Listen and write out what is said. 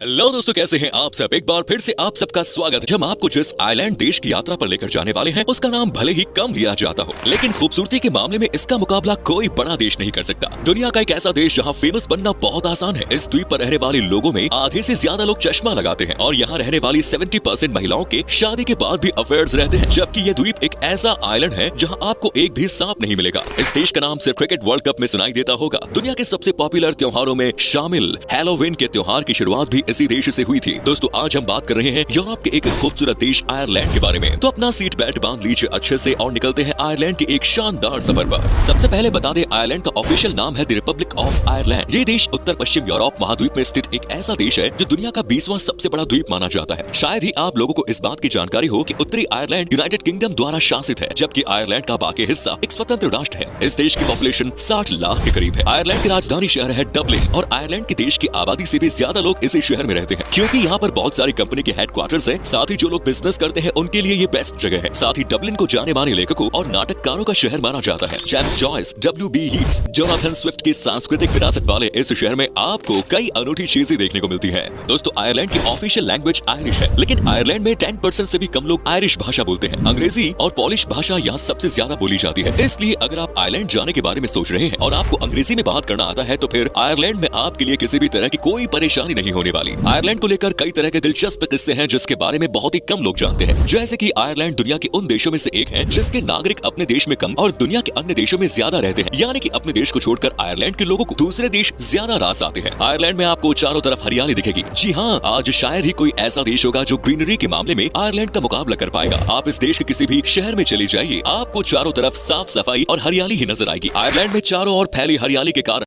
Hello दोस्तों, कैसे हैं आप सब। एक बार फिर से आप सबका स्वागत है। हम आपको जिस आइलैंड देश की यात्रा पर लेकर जाने वाले हैं उसका नाम भले ही कम लिया जाता हो, लेकिन खूबसूरती के मामले में इसका मुकाबला कोई बड़ा देश नहीं कर सकता। दुनिया का एक ऐसा देश जहां फेमस बनना बहुत आसान है। इस द्वीप पर रहने वाले लोगों में आधे से ज्यादा लोग चश्मा लगाते हैं और यहाँ रहने वाली 70% महिलाओं के शादी के बाद भी अफेयर्स रहते हैं। जबकि ये द्वीप एक ऐसा आइलैंड है जहाँ आपको एक भी सांप नहीं मिलेगा। इस देश का नाम सिर्फ क्रिकेट वर्ल्ड कप में सुनाई देता होगा। दुनिया के सबसे पॉपुलर त्योहारों में शामिल हैलोवीन के त्योहार की शुरुआत भी इसी देश से हुई थी। दोस्तों, आज हम बात कर रहे हैं यूरोप के एक खूबसूरत देश आयरलैंड के बारे में। तो अपना सीट बेल्ट बांध लीजिए अच्छे से और निकलते हैं आयरलैंड के एक शानदार सफर पर। सबसे पहले बता दें, आयरलैंड का ऑफिशियल नाम है द रिपब्लिक ऑफ आयरलैंड। ये देश उत्तर पश्चिम यूरोप महाद्वीप में स्थित एक ऐसा देश है जो दुनिया का 20वां सबसे बड़ा द्वीप माना जाता है। शायद ही आप लोगों को इस बात की जानकारी हो कि उत्तरी आयरलैंड यूनाइटेड किंगडम द्वारा शासित है, जबकि आयरलैंड का बाकी हिस्सा एक स्वतंत्र राष्ट्र है। इस देश की पॉपुलेशन 60 लाख के करीब है। आयरलैंड की राजधानी शहर है डबलिन और आयरलैंड के देश की आबादी से भी ज्यादा लोग इसी शहर में रहते हैं, क्योंकि यहाँ पर बहुत सारी कंपनी के हेडक्वार्टर्स है। साथ ही जो लोग बिजनेस करते हैं उनके लिए ये बेस्ट जगह है। साथ ही डबलिन को जाने माने लेखकों और नाटककारों का शहर माना जाता है। James Joyce, W.B. Yeats, Jonathan Swift की सांस्कृतिक विरासत वाले इस शहर में आपको कई अनूठी चीजें देखने को मिलती हैं। दोस्तों, आयरलैंड की ऑफिशियल लैंग्वेज आयरिश है, लेकिन आयरलैंड में 10% से भी कम लोग आयरिश भाषा बोलते हैं। अंग्रेजी और पॉलिश भाषा यहाँ सबसे ज्यादा बोली जाती है। इसलिए अगर आप आयरलैंड जाने के बारे में सोच रहे हैं और आपको अंग्रेजी में बात करना आता है तो फिर आयरलैंड में आपके लिए किसी भी तरह की कोई परेशानी नहीं होने वाली। आयरलैंड को लेकर कई तरह के दिलचस्प किस्से हैं जिसके बारे में बहुत ही कम लोग जानते हैं। जैसे कि आयरलैंड दुनिया के उन देशों में से एक है जिसके नागरिक अपने देश में कम और दुनिया के अन्य देशों में ज्यादा रहते हैं। यानी कि अपने देश को छोड़कर आयरलैंड के लोगों को दूसरे देश ज्यादा रास आते हैं। आयरलैंड में आपको चारों तरफ हरियाली दिखेगी। जी हाँ, आज शायद ही कोई ऐसा देश होगा जो ग्रीनरी के मामले में आयरलैंड का मुकाबला कर पाएगा। आप इस देश के किसी भी शहर में चले जाइए, आपको चारों तरफ साफ सफाई और हरियाली ही नजर आएगी। आयरलैंड में चारों ओर फैली हरियाली के कारण